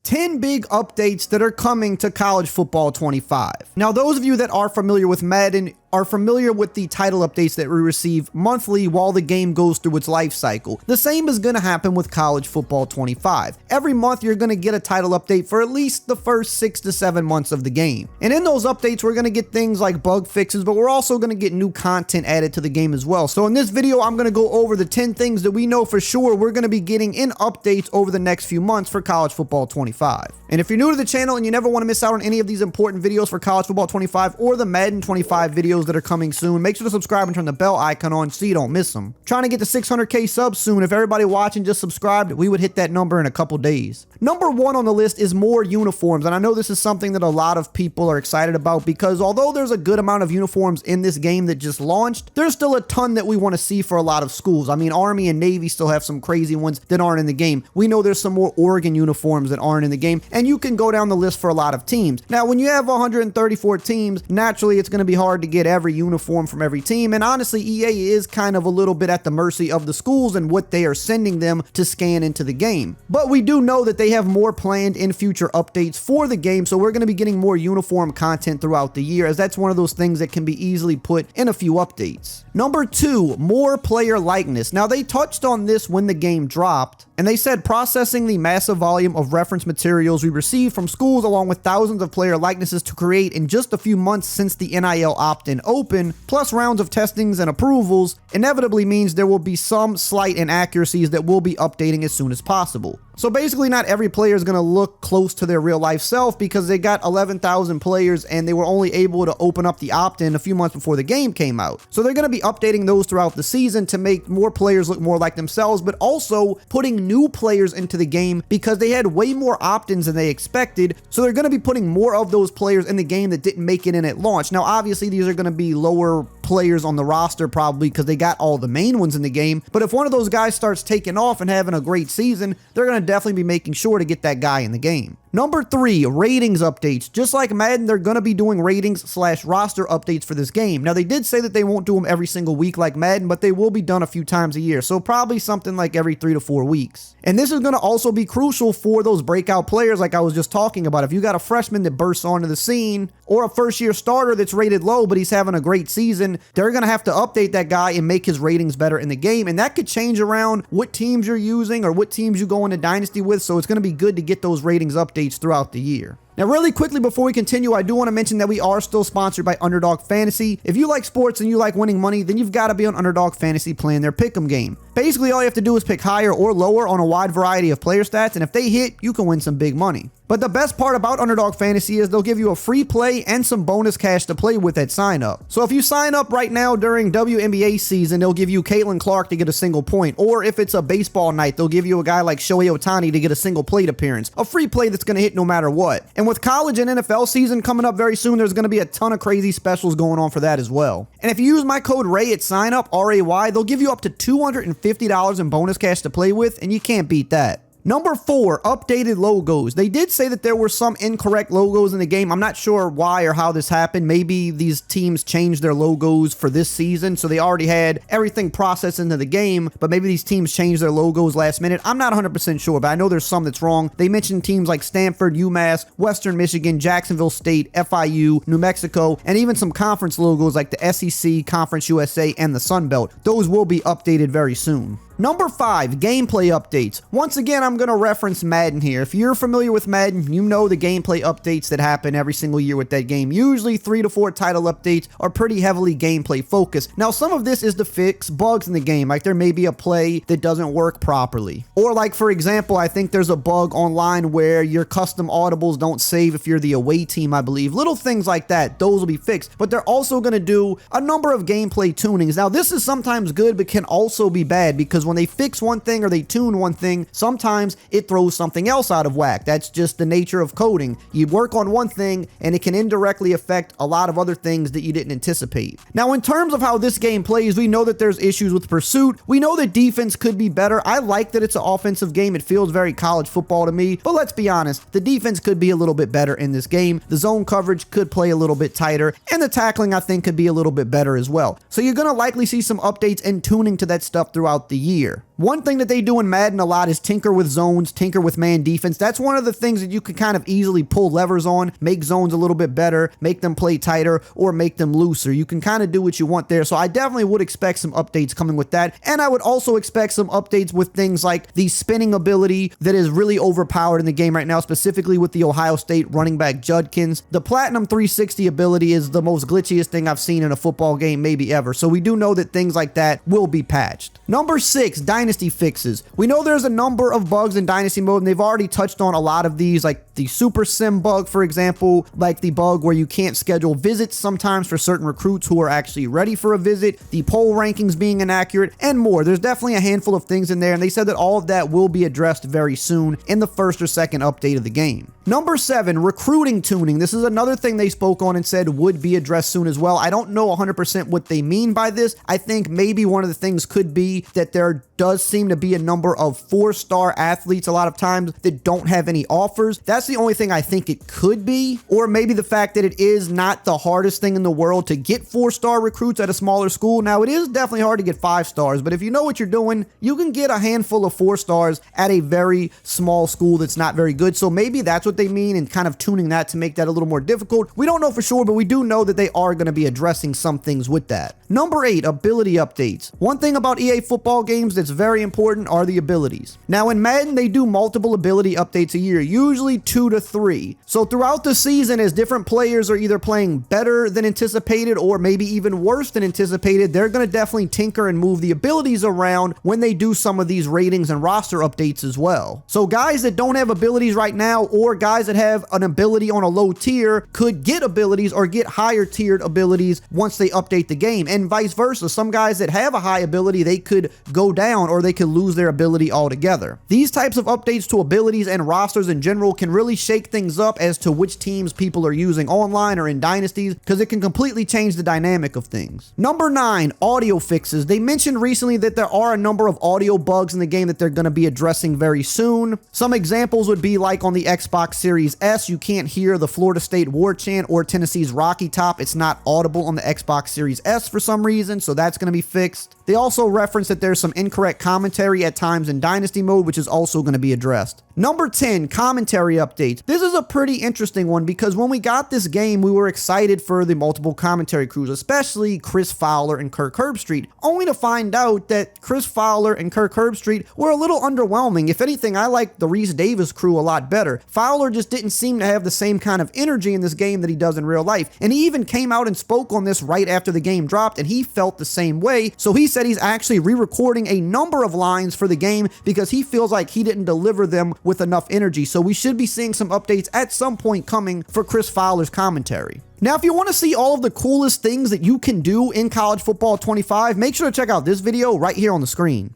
10 big updates that are coming to College Football 25. Now, those of you that are familiar with Madden are familiar with the title updates that we receive monthly while the game goes through its life cycle. The same is going to happen with College Football 25. Every month, you're going to get a title update for at least the first 6 to 7 months of the game. And in those updates, we're going to get things like bug fixes, but we're also going to get new content added to the game as well. So in this video, I'm going to go over the 10 things that we know for sure we're going to be getting in updates over the next few months for College Football 25. And if you're new to the channel and you never want to miss out on any of these important videos for College Football 25 or the Madden 25 videos that are coming soon, make sure to subscribe and turn the bell icon on so you don't miss them. Trying to get to 600K subs soon. If everybody watching just subscribed, we would hit that number in a couple days. Number 1 on the list is more uniforms, and I know this is something that a lot of people are excited about because although there's a good amount of uniforms in this game that just launched, there's still a ton that we want to see for a lot of schools. I mean, Army and Navy still have some crazy ones that aren't in the game. We know there's some more Oregon uniforms that aren't in the game, and you can go down the list for a lot of teams. Now, when you have 134 teams, naturally it's going to be hard to get every uniform from every team, and honestly, EA is kind of a little bit at the mercy of the schools and what they are sending them to scan into the game. But we do know that they have more planned in future updates for the game, so we're going to be getting more uniform content throughout the year, as that's one of those things that can be easily put in a few updates. Number 2, more player likeness. Now, they touched on this when the game dropped, and they said processing the massive volume of reference materials we received from schools along with thousands of player likenesses to create in just a few months since the NIL opt-in open, plus rounds of testings and approvals, inevitably means there will be some slight inaccuracies that we'll be updating as soon as possible. So basically, not every player is going to look close to their real life self because they got 11,000 players and they were only able to open up the opt-in a few months before the game came out. So they're going to be updating those throughout the season to make more players look more like themselves, but also putting new players into the game because they had way more opt-ins than they expected. So they're going to be putting more of those players in the game that didn't make it in at launch. Now, obviously, these are going to be lower players on the roster probably because they got all the main ones in the game. But if one of those guys starts taking off and having a great season, they're going to definitely be making sure to get that guy in the game. Number 3, ratings updates. Just like Madden, they're going to be doing ratings/roster updates for this game. Now, they did say that they won't do them every single week like Madden, but they will be done a few times a year. So probably something like every 3 to 4 weeks. And this is going to also be crucial for those breakout players like I was just talking about. If you got a freshman that bursts onto the scene or a first-year starter that's rated low, but he's having a great season, they're going to have to update that guy and make his ratings better in the game. And that could change around what teams you're using or what teams you go into Dynasty with. So it's going to be good to get those ratings updates throughout the year. Now, really quickly before we continue, I do want to mention that we are still sponsored by Underdog Fantasy. If you like sports and you like winning money, then you've got to be on Underdog Fantasy playing their pick'em game. Basically, all you have to do is pick higher or lower on a wide variety of player stats, and if they hit, you can win some big money. But the best part about Underdog Fantasy is they'll give you a free play and some bonus cash to play with at sign up. So if you sign up right now during WNBA season, they'll give you Caitlin Clark to get a single point. Or if it's a baseball night, they'll give you a guy like Shohei Ohtani to get a single plate appearance. A free play that's going to hit no matter what. And with college and NFL season coming up very soon, there's going to be a ton of crazy specials going on for that as well. And if you use my code RAY at sign up, RAY, they'll give you up to $250 in bonus cash to play with, and you can't beat that. Number 4, updated logos. They did say that there were some incorrect logos in the game. I'm not sure why or how this happened. Maybe these teams changed their logos for this season, so they already had everything processed into the game, but maybe these teams changed their logos last minute. I'm not 100% sure, but I know there's some that's wrong. They mentioned teams like Stanford, UMass, Western Michigan, Jacksonville State, FIU, New Mexico, and even some conference logos like the SEC, Conference USA, and the Sun Belt. Those will be updated very soon. Number 5, gameplay updates. Once again, I'm going to reference Madden here. If you're familiar with Madden, you know the gameplay updates that happen every single year with that game. Usually 3 to 4 title updates are pretty heavily gameplay focused. Now, some of this is to fix bugs in the game, like there may be a play that doesn't work properly. Or like, for example, I think there's a bug online where your custom audibles don't save if you're the away team, I believe. Little things like that, those will be fixed. But they're also going to do a number of gameplay tunings. Now, this is sometimes good, but can also be bad because when they fix one thing or they tune one thing, sometimes it throws something else out of whack. That's just the nature of coding. You work on one thing and it can indirectly affect a lot of other things that you didn't anticipate. Now, in terms of how this game plays, we know that there's issues with pursuit. We know that defense could be better. I like that it's an offensive game. It feels very college football to me, but let's be honest, the defense could be a little bit better in this game. The zone coverage could play a little bit tighter, and the tackling, I think, could be a little bit better as well. So you're going to likely see some updates and tuning to that stuff throughout the year. One thing that they do in Madden a lot is tinker with zones, tinker with man defense. That's one of the things that you can kind of easily pull levers on, make zones a little bit better, make them play tighter, or make them looser. You can kind of do what you want there. So I definitely would expect some updates coming with that. And I would also expect some updates with things like the spinning ability that is really overpowered in the game right now, specifically with the Ohio State running back Judkins. The Platinum 360 ability is the most glitchiest thing I've seen in a football game maybe ever. So we do know that things like that will be patched. Number 6, Dynasty fixes. We know there's a number of bugs in Dynasty mode, and they've already touched on a lot of these, like the Super Sim bug, for example, like the bug where you can't schedule visits sometimes for certain recruits who are actually ready for a visit, the poll rankings being inaccurate, and more. There's definitely a handful of things in there, and they said that all of that will be addressed very soon in the first or second update of the game. Number 7, recruiting tuning. This is another thing they spoke on and said would be addressed soon as well. I don't know 100% what they mean by this. I think maybe one of the things could be that there does seem to be a number of 4-star athletes a lot of times that don't have any offers. That's the only thing I think it could be. Or maybe the fact that it is not the hardest thing in the world to get 4-star recruits at a smaller school. Now, it is definitely hard to get 5 stars, but if you know what you're doing, you can get a handful of 4 stars at a very small school that's not very good. So maybe that's what they mean, and kind of tuning that to make that a little more difficult. We don't know for sure, but we do know that they are going to be addressing some things with that. Number 8, ability updates. One thing about EA football games that's very important are the abilities. Now in Madden, they do multiple ability updates a year, usually 2 to 3. So throughout the season, as different players are either playing better than anticipated or maybe even worse than anticipated, they're going to definitely tinker and move the abilities around when they do some of these ratings and roster updates as well. So guys that don't have abilities right now, or guys that have an ability on a low tier, could get abilities or get higher tiered abilities once they update the game, and vice versa. Some guys that have a high ability, they could go down or they could lose their ability altogether. These types of updates to abilities and rosters in general can really shake things up as to which teams people are using online or in dynasties, because it can completely change the dynamic of things. Number 9, audio fixes. They mentioned recently that there are a number of audio bugs in the game that they're going to be addressing very soon. Some examples would be like on the Xbox Series S, you can't hear the Florida State War Chant or Tennessee's Rocky Top. It's not audible on the Xbox Series S for some reason, so that's going to be fixed. They also reference that there's some incorrect commentary at times in Dynasty mode, which is also going to be addressed. Number 10, commentary updates. This is a pretty interesting one because when we got this game, we were excited for the multiple commentary crews, especially Chris Fowler and Kirk Herbstreit, only to find out that Chris Fowler and Kirk Herbstreit were a little underwhelming. If anything, I like the Reese Davis crew a lot better. Fowler just didn't seem to have the same kind of energy in this game that he does in real life, and he even came out and spoke on this right after the game dropped, and he felt the same way. So he said he's actually re-recording a number of lines for the game because he feels like he didn't deliver them with enough energy. So we should be seeing some updates at some point coming for Chris Fowler's commentary. Now, if you want to see all of the coolest things that you can do in College Football 25, make sure to check out this video right here on the screen.